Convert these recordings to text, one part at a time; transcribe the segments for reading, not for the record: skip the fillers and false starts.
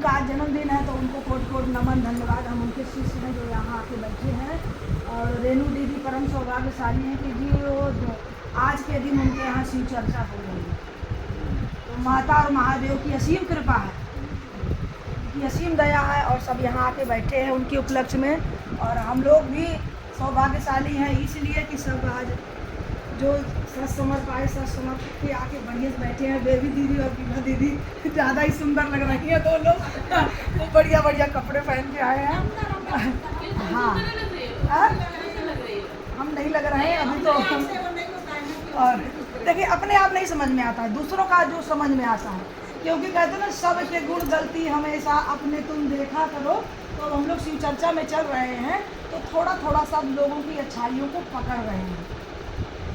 उनका आज जन्मदिन है तो उनको कोट कोट नमन धन्यवाद। हम उनके शिष्य हैं जो यहाँ आके बैठे हैं। और रेणु दीदी परम सौभाग्यशाली हैं कि जी वो आज के दिन उनके यहाँ शिव चर्चा हो रही है। तो माता और महादेव की असीम कृपा है, उनकी असीम दया है और सब यहाँ आके बैठे हैं उनके उपलक्ष्य में। और हम लोग भी सौभाग्यशाली हैं इसलिए कि सब आज जो सत्समर्प आए सत्समर्प के आके बढ़िया से बैठे हैं। बेबी दीदी और पीमा दीदी ज़्यादा ही सुंदर लग रही है दो लोग। वो बढ़िया बढ़िया कपड़े पहन के आए हैं। हाँ हम नहीं लग रहे हैं अभी तो। और देखिए अपने आप नहीं समझ में आता है, दूसरों का जो समझ में आता है, क्योंकि कहते हैं ना सब के गुण गलती हमेशा अपने तुम देखा करो। तो हम लोग शिव चर्चा में चल रहे हैं तो थोड़ा थोड़ा सब लोगों की अच्छाइयों को पकड़ रहे हैं।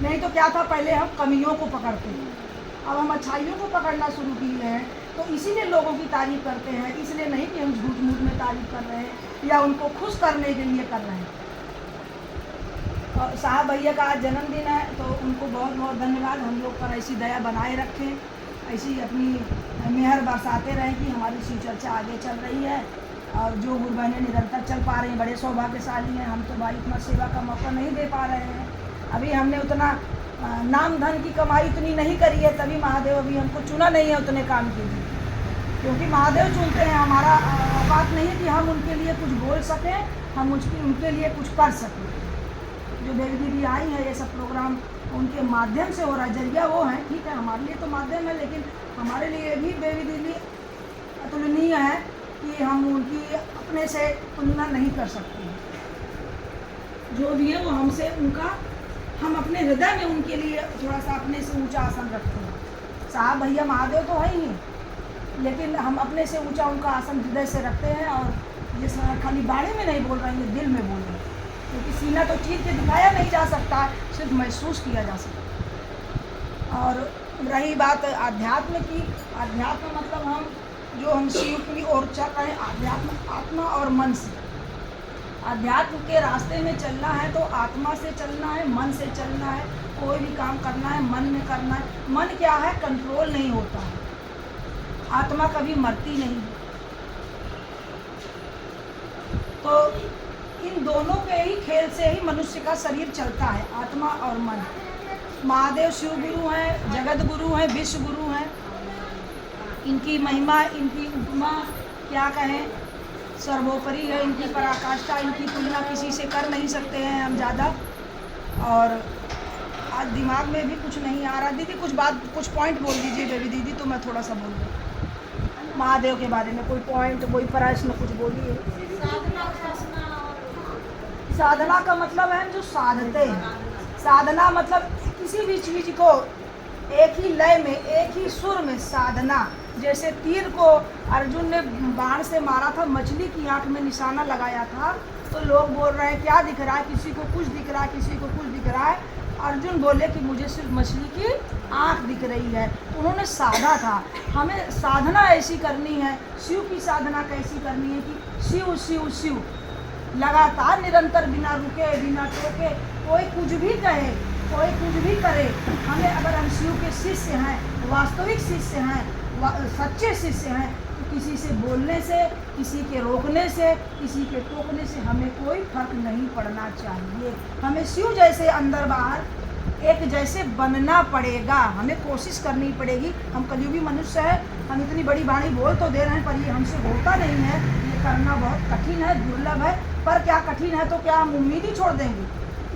नहीं तो क्या था, पहले हम कमियों को पकड़ते हैं, अब हम अच्छाइयों को पकड़ना शुरू किए हैं। तो इसीलिए लोगों की तारीफ करते हैं, इसलिए नहीं कि हम झूठ मूठ में तारीफ कर रहे हैं या उनको खुश करने के लिए कर रहे हैं। और साहब भैया का आज जन्मदिन है तो उनको बहुत बहुत धन्यवाद। हम लोग पर ऐसी दया बनाए रखें, ऐसी अपनी मेहर बरसाते रहें कि हमारी शिव चर्चा आगे चल रही है। और जो गुरु बहनें निरंतर चल पा रही हैं बड़े सौभाग्यशाली हैं। हम तो भाई इतना सेवा का मौका नहीं दे पा रहे हैं, अभी हमने उतना नाम धन की कमाई इतनी नहीं करी है, तभी महादेव अभी हमको चुना नहीं है उतने काम के लिए। क्योंकि महादेव चुनते हैं, हमारा बात नहीं है कि हम उनके लिए कुछ बोल सकें, हम उनके लिए कुछ कर सकें। जो बेबी दीदी आई है ये सब प्रोग्राम उनके माध्यम से हो रहा है, जरिया वो है, ठीक है हमारे लिए तो माध्यम है, लेकिन हमारे लिए भी बेबी दीदी अतुलनीय है कि हम उनकी अपने से तुलना नहीं कर सकते हैं। जो भी है वो हमसे उनका, हम अपने हृदय में उनके लिए थोड़ा सा अपने से ऊंचा आसन रखते हैं। साहब भैया महादेव तो है ही, लेकिन हम अपने से ऊंचा उनका आसन हृदय से रखते हैं। और ये खाली बाड़े में नहीं बोल रहे हैं, दिल में बोल रहे हैं, क्योंकि सीना तो चीर के दिखाया नहीं जा सकता, सिर्फ महसूस किया जा सकता। और रही बात आध्यात्म की, अध्यात्म मतलब हम शिव की ओर चल रहे हैं, आध्यात्म आत्मा और मन से। अध्यात्म के रास्ते में चलना है तो आत्मा से चलना है, मन से चलना है। कोई भी काम करना है मन में करना है। मन क्या है, कंट्रोल नहीं होता है, आत्मा कभी मरती नहीं। तो इन दोनों के ही खेल से ही मनुष्य का शरीर चलता है, आत्मा और मन। महादेव शिव गुरु हैं, जगत गुरु हैं, विश्व गुरु हैं। इनकी महिमा, इनकी उपमा क्या कहें, सर्वोपरि है, इनकी पराकाष्ठा, इनकी तुलना किसी से कर नहीं सकते हैं हम ज़्यादा। और आज दिमाग में भी कुछ नहीं आ रहा। दीदी कुछ पॉइंट बोल दीजिए बेबी दीदी, तो मैं थोड़ा सा बोल दूँ महादेव के बारे में। कोई पॉइंट, कोई प्रश्न कुछ बोलिए। साधना का मतलब है जो साधते हैं। साधना मतलब किसी भी चीज़ को एक ही लय में, एक ही सुर में साधना। जैसे तीर को अर्जुन ने बाण से मारा था, मछली की आंख में निशाना लगाया था, तो लोग बोल रहे हैं क्या दिख रहा है, किसी को कुछ दिख रहा है, किसी को कुछ दिख रहा है। अर्जुन बोले कि मुझे सिर्फ मछली की आंख दिख रही है। तो उन्होंने साधा था। हमें साधना ऐसी करनी है, शिव की साधना कैसी करनी है कि शिव शिव शिव लगातार, निरंतर, बिना रुके बिना टोके। कोई कुछ भी कहे, कोई कुछ भी करे, हमें अगर हम शिव के शिष्य हैं, वास्तविक शिष्य हैं, सच्चे शिष्य हैं, तो किसी से बोलने से, किसी के रोकने से, किसी के टोकने से हमें कोई फर्क नहीं पड़ना चाहिए। हमें शिव जैसे अंदर बाहर एक जैसे बनना पड़ेगा, हमें कोशिश करनी पड़ेगी। हम कलयुगी मनुष्य है, हम इतनी बड़ी वाणी बोल तो दे रहे हैं पर ये हमसे होता नहीं है। ये करना बहुत कठिन है, दुर्लभ है। पर क्या कठिन है तो क्या हम उम्मीद ही छोड़ देंगे?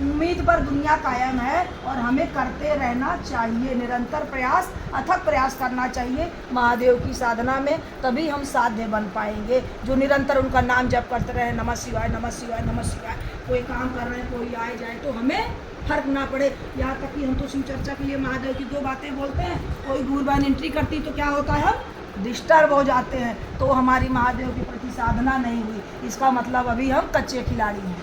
उम्मीद पर दुनिया कायम है और हमें करते रहना चाहिए, निरंतर प्रयास, अथक प्रयास करना चाहिए महादेव की साधना में, तभी हम साध्य बन पाएंगे। जो निरंतर उनका नाम जप करते रहे, नमः शिवाय नमः शिवाय नमः शिवाय, कोई काम कर रहे हैं, कोई आए जाए तो हमें फर्क ना पड़े। यहाँ तक कि हम तो शिव चर्चा के लिए महादेव की 2 बातें बोलते हैं, कोई गुरु बहन एंट्री करती तो क्या होता है, हम डिस्टर्ब हो जाते हैं, तो हमारी महादेव के प्रति साधना नहीं हुई। इसका मतलब अभी हम कच्चे खिलाड़ी हैं।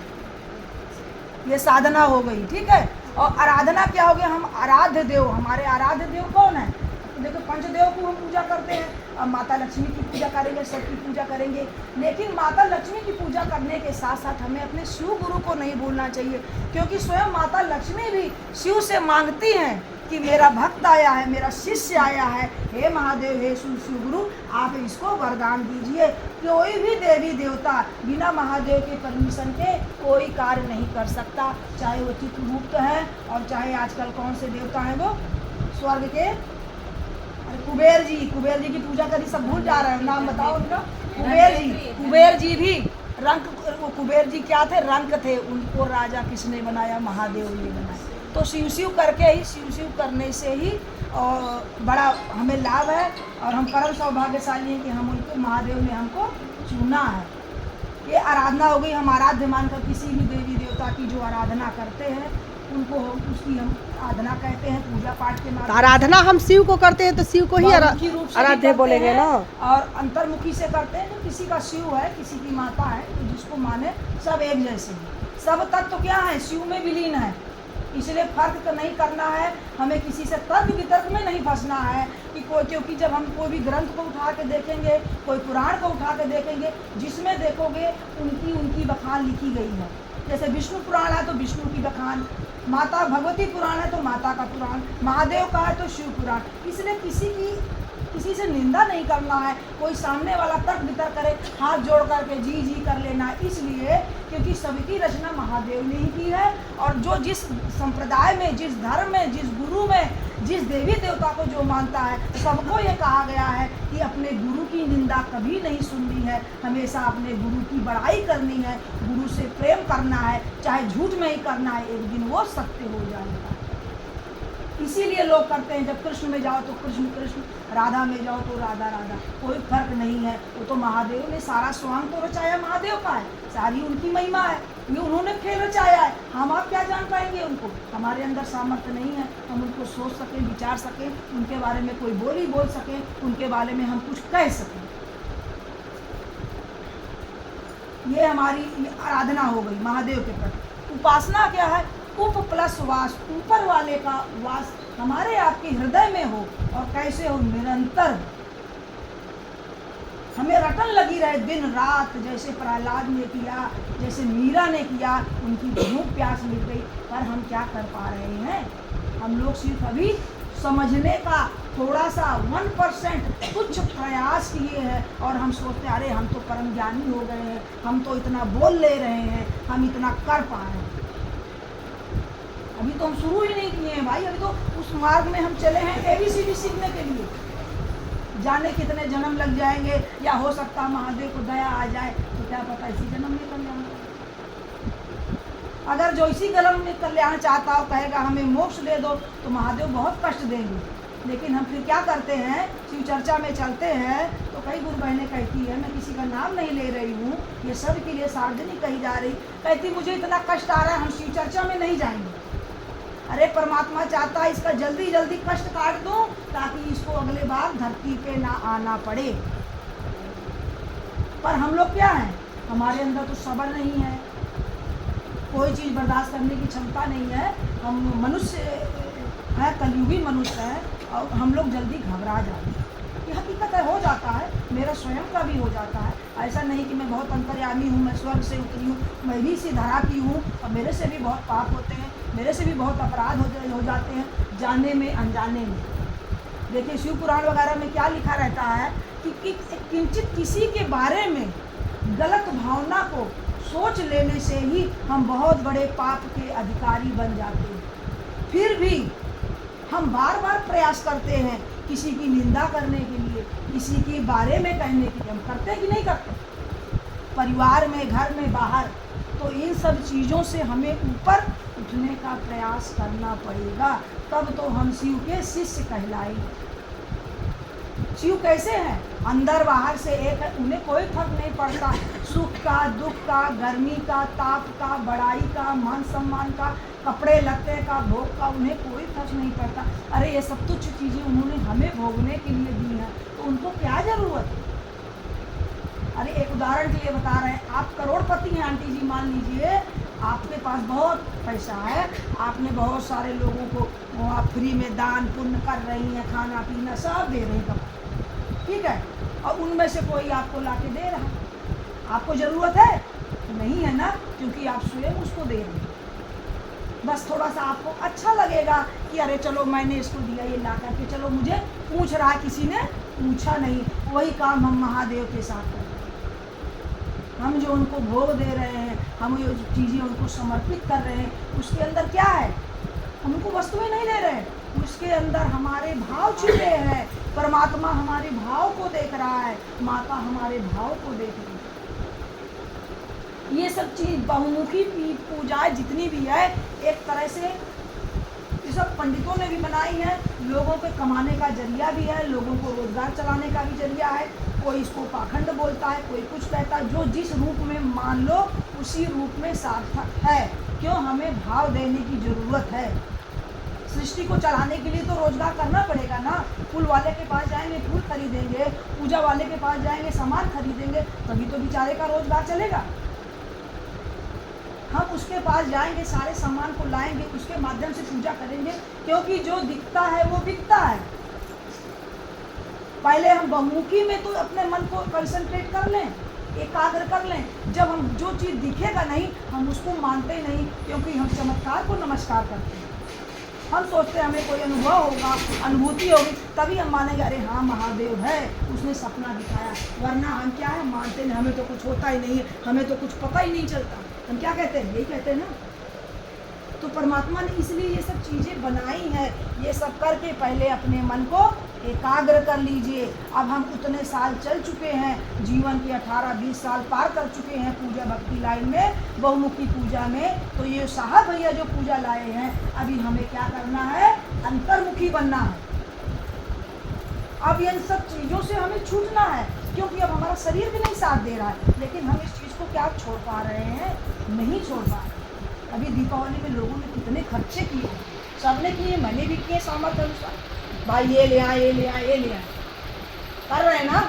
ये साधना हो गई, ठीक है। और आराधना क्या हो गया, हम आराध्य देव, हमारे आराध्य देव कौन है? तो देखो पंचदेव को हम पूजा करते हैं। अब माता लक्ष्मी की पूजा करेंगे, सबकी पूजा करेंगे, लेकिन माता लक्ष्मी की पूजा करने के साथ साथ हमें अपने शिव गुरु को नहीं भूलना चाहिए, क्योंकि स्वयं माता लक्ष्मी भी शिव से मांगती हैं कि मेरा भक्त आया है, मेरा शिष्य आया है, हे महादेव, हे शिव गुरु, आप इसको वरदान दीजिए। कोई भी देवी देवता बिना महादेव के परमिशन के कोई कार्य नहीं कर सकता, चाहे वो चित्रगुप्त है और चाहे आजकल कौन से देवता हैं वो स्वर्ग के, कुबेर जी की पूजा करी, सब भूल जा रहे हैं, नाम बताओ उनका। कुबेर जी भी रंक, वो कुबेर जी क्या थे, रंक थे, उनको राजा किसने बनाया, महादेव ने बनाया। तो शिव शिव करके ही, शिव शिव करने से ही और बड़ा हमें लाभ है, और हम परम सौभाग्यशाली हैं कि हम उनको, महादेव ने हमको चुना है। ये आराधना हो गई, हम आराध्य मानकर किसी भी देवी देवता की जो आराधना करते हैं उनको उसकी हम आराधना कहते हैं, पूजा पाठ के माध्यम। आराधना हम शिव को करते हैं तो शिव को ही आराध्य बोलेंगे ना। और अंतर्मुखी से करते हैं, जो किसी का शिव है, किसी की माता है, तो जिसको माने, सब एक जैसे हैं। सब तत्व क्या है, शिव में विलीन है, इसलिए फर्क तो नहीं करना है हमें, किसी से तर्क वितर्क में नहीं फंसना है कि कोई, क्योंकि जब हम कोई भी ग्रंथ को उठा के देखेंगे, कोई पुराण को उठा के देखेंगे, जिसमें देखोगे उनकी बखान लिखी गई है। जैसे विष्णु पुराण है तो विष्णु की बखान, माता भगवती पुराण है तो माता का पुराण, महादेव का है तो शिव पुराण। इसलिए किसी से निंदा नहीं करना है, कोई सामने वाला तर्क वितर्क करे, हाथ जोड़ करके जी जी कर लेना, इसलिए क्योंकि सबकी रचना महादेव ने ही की है। और जो जिस संप्रदाय में, जिस धर्म में, जिस गुरु में, जिस देवी देवता को जो मानता है, सबको ये कहा गया है कि अपने गुरु की निंदा कभी नहीं सुननी है, हमेशा अपने गुरु की बड़ाई करनी है, गुरु से प्रेम करना है, चाहे झूठ में ही करना है, एक दिन वो सत्य हो जाएगा। इसीलिए लोग करते हैं, जब कृष्ण में जाओ तो कृष्ण कृष्ण, राधा में जाओ तो राधा राधा, कोई फर्क नहीं है। वो तो महादेव ने सारा स्वांग तो रचाया, महादेव का है, सारी उनकी महिमा है, ये उन्होंने खेल रचाया है। हम आप क्या जान पाएंगे उनको, हमारे अंदर सामर्थ्य नहीं है हम उनको सोच सकें, विचार सकें, उनके बारे में कोई बोली बोल सकें, उनके बारे में हम कुछ कह सकें। ये हमारी आराधना हो गई महादेव के प्रति। उपासना क्या है, उप प्लस वास, ऊपर वाले का वास हमारे आपके हृदय में हो, और कैसे हो, निरंतर हमें रटन लगी रहे दिन रात, जैसे प्रहलाद ने किया, जैसे मीरा ने किया, उनकी भूख प्यास मिट गई, पर हम क्या कर पा रहे हैं, हम लोग सिर्फ अभी समझने का थोड़ा सा 1% कुछ प्रयास किए हैं, और हम सोचते अरे हम तो परम ज्ञानी हो गए हैं, हम तो इतना बोल ले रहे हैं, हम इतना कर पा रहे हैं। अभी तो हम शुरू ही नहीं किए हैं भाई, अभी तो उस मार्ग में हम चले हैं ABCD सीखने के लिए। जाने कितने जन्म लग जाएंगे, या हो सकता महादेव को दया आ जाए तो क्या पता इसी जन्म में कल्याण। अगर जो इसी जन्म में कल्याण चाहता हो, कहेगा हमें मोक्ष दे दो, तो महादेव बहुत कष्ट देंगे। लेकिन हम फिर क्या करते हैं, शिव चर्चा में चलते हैं तो कई गुरु बहनें कहती है, मैं किसी का नाम नहीं ले रही हूँ, ये सब के लिए सार्वजनिक कही जा रही, कहती मुझे इतना कष्ट आ रहा है, हम शिव चर्चा में नहीं जाएंगे। अरे परमात्मा चाहता है इसका जल्दी जल्दी कष्ट काट दूं, ताकि इसको अगले बार धरती पे ना आना पड़े। पर हम लोग क्या हैं, हमारे अंदर तो सब्र नहीं है, कोई चीज़ बर्दाश्त करने की क्षमता नहीं है, हम मनुष्य है, कलयुगी मनुष्य है, और हम लोग जल्दी घबरा जाते हैं। ये हकीकत है, हो जाता है, मेरा स्वयं का भी हो जाता है। ऐसा नहीं कि मैं बहुत अंतर्यामी हूँ, मैं स्वर्ग से उतरी हूँ, मैं भी इसी धरा की हूँ, और मेरे से भी बहुत पाप होते हैं, मेरे से भी बहुत अपराध हो जाते हैं, जाने में अनजाने में। देखिए शिव पुराण वगैरह में क्या लिखा रहता है कि किंचित किसी के बारे में गलत भावना को सोच लेने से ही हम बहुत बड़े पाप के अधिकारी बन जाते हैं। फिर भी हम बार बार प्रयास करते हैं किसी की निंदा करने के लिए, किसी के बारे में कहने के लिए। हम करते कि नहीं करते, परिवार में, घर में, बाहर। तो इन सब चीज़ों से हमें ऊपर उठने का प्रयास करना पड़ेगा, तब तो हम शिव के शिष्य कहलाएंगे। शिव कैसे हैं, अंदर बाहर से एक है, उन्हें कोई फर्क नहीं पड़ता, सुख का, दुख का, गर्मी का, ताप का, बड़ाई का, मान सम्मान का, कपड़े लत्ते का, भोग का, उन्हें कोई फर्क नहीं पड़ता। अरे ये सब तुच्छ चीज़ें उन्होंने हमें भोगने के लिए दी हैं, तो उनको क्या ज़रूरत है। अरे एक उदाहरण के लिए बता रहे हैं, आप करोड़पति हैं आंटी जी, मान लीजिए आपके पास बहुत पैसा है, आपने बहुत सारे लोगों को आप फ्री में दान पुण्य कर रही हैं, खाना पीना सब दे रही हैं, ठीक है, और उनमें से कोई आपको लाके दे रहा है, आपको ज़रूरत है नहीं है ना, क्योंकि आप स्वयं उसको दे रहे हैं। बस थोड़ा सा आपको अच्छा लगेगा कि अरे चलो मैंने इसको दिया ये ला करके, चलो मुझे पूछ रहा है, किसी ने पूछा नहीं। वही काम हम महादेव के साथ करते हैं। हम जो उनको भोग दे रहे हैं, हम जो चीज़ें उनको समर्पित कर रहे हैं, उसके अंदर क्या है? हम उनको वस्तुएं नहीं दे रहे हैं, उसके अंदर हमारे भाव छिपे हैं। परमात्मा हमारे भाव को देख रहा है, माता हमारे भाव को देख रही है। ये सब चीज़ बहुमुखी पूजाएं जितनी भी है, एक तरह से ये सब पंडितों ने भी बनाई है, लोगों के कमाने का जरिया भी है, लोगों को रोजगार चलाने का भी जरिया है। कोई इसको पाखंड बोलता है, कोई कुछ कहता है, जो जिस रूप में मान लो उसी रूप में सार्थक है। क्यों? हमें भाव देने की ज़रूरत है। सृष्टि को चलाने के लिए तो रोजगार करना पड़ेगा ना। फूल वाले के पास जाएंगे फूल खरीदेंगे, पूजा वाले के पास जाएंगे सामान खरीदेंगे, तभी तो बेचारे का रोजगार चलेगा। हम उसके पास जाएंगे, सारे सामान को लाएंगे, उसके माध्यम से पूजा करेंगे, क्योंकि जो दिखता है वो बिकता है। पहले हम बहुमुखी में तो अपने मन को कंसंट्रेट कर लें, एकाग्र कर लें। जब हम जो चीज़ दिखेगा नहीं, हम उसको मानते नहीं, क्योंकि हम चमत्कार को नमस्कार करते हैं। हम सोचते हैं हमें कोई अनुभव होगा, अनुभूति होगी, तभी हम मानेंगे अरे हाँ महादेव है, उसने सपना दिखाया। वरना हम क्या है, मानते नहीं, हमें तो कुछ होता ही नहीं है, हमें तो कुछ पता ही नहीं चलता। हम क्या कहते हैं? यही कहते हैं ना। तो परमात्मा ने इसलिए ये सब चीज़ें बनाई हैं। ये सब करके पहले अपने मन को एकाग्र कर लीजिए। अब हम उतने साल चल चुके हैं, जीवन के 18-20 साल पार कर चुके हैं पूजा भक्ति लाइन में, बहुमुखी पूजा में। तो ये साहब भैया जो पूजा लाए हैं, अभी हमें क्या करना है? अंतर्मुखी बनना है। अब इन सब चीज़ों से हमें छूटना है, क्योंकि अब हमारा शरीर भी नहीं साथ दे रहा है। लेकिन हम इस चीज़ को क्या छोड़ पा रहे हैं? नहीं छोड़ पा रहे। अभी दीपावली में लोगों ने कितने खर्चे किए, सबने किए, मैंने भी किए सामर्थ्य अनुसार। भाई ये ले आए, ये ले आए, ये ले आए, कर रहे हैं ना।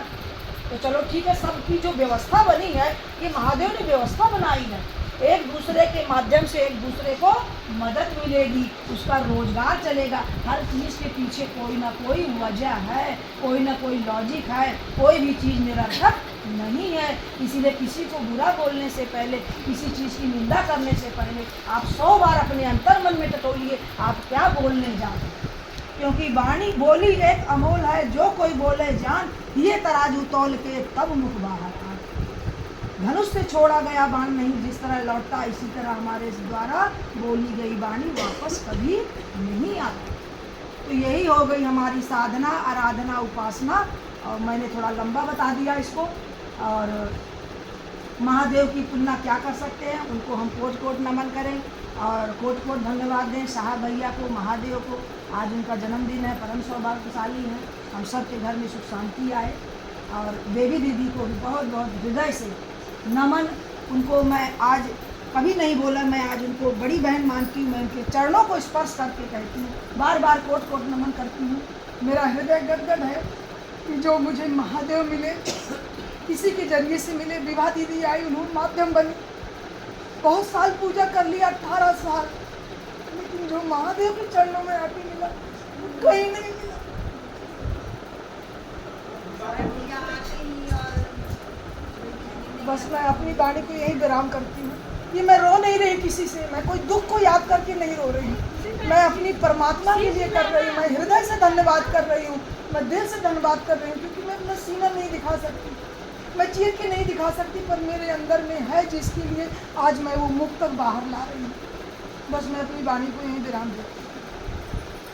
तो चलो ठीक है, सबकी जो व्यवस्था बनी है, ये महादेव ने व्यवस्था बनाई है। एक दूसरे के माध्यम से एक दूसरे को मदद मिलेगी, उसका रोजगार चलेगा। हर चीज़ के पीछे कोई ना कोई वजह है, कोई ना कोई लॉजिक है, कोई भी चीज़ निरर्थक नहीं है। इसीलिए किसी को बुरा बोलने से पहले, किसी चीज़ की निंदा करने से पहले आप 100 बार अपने अंतर्मन में टटोलिए, आप क्या बोलने जा रहे हैं। क्योंकि वाणी बोली एक अमोल है, जो कोई बोले जान, ये तराजू तौल के तब मुख बाहर आ। धनुष से छोड़ा गया बाण नहीं जिस तरह लौटता, इसी तरह हमारे द्वारा बोली गई वाणी वापस कभी नहीं आती। तो यही हो गई हमारी साधना, आराधना, उपासना। और मैंने थोड़ा लंबा बता दिया इसको। और महादेव की तुलना क्या कर सकते हैं, उनको हम कोट कोट नमन करें और कोट कोट धन्यवाद दें साहब भैया को, महादेव को। आज उनका जन्मदिन है, परम सौभाग्यशाली है। हम सब के घर में सुख शांति आए। और बेबी दीदी को भी बहुत बहुत हृदय से नमन। उनको मैं आज कभी नहीं बोला, मैं आज उनको बड़ी बहन मानती हूँ। मैं उनके चरणों को स्पर्श करके कहती हूँ, बार बार कोट कोट नमन करती हूँ। मेरा हृदय गदगद है कि जो मुझे महादेव मिले, किसी के जरिए से मिले। विवाह दीदी आई, उन्होंने माध्यम बनी। बहुत साल पूजा कर लिया, 18 साल, लेकिन जो महादेव के चरणों में आके मिला, कहीं नहीं मिला। बस मैं अपनी वाणी को यही विराम करती हूँ। ये मैं रो नहीं रही किसी से, मैं कोई दुख को याद करके नहीं रो रही हूँ। मैं अपनी परमात्मा के लिए कर रही हूँ। मैं हृदय से धन्यवाद कर रही हूँ, मैं दिल से धन्यवाद कर रही हूँ। क्योंकि मैं अपना सीना नहीं दिखा सकती, मैं चीर के नहीं दिखा सकती, पर मेरे अंदर में है जिसके लिए आज मैं वो मुख तक बाहर ला रही हूँ। बस मैं अपनी वाणी को यहीं विराम देती हूँ।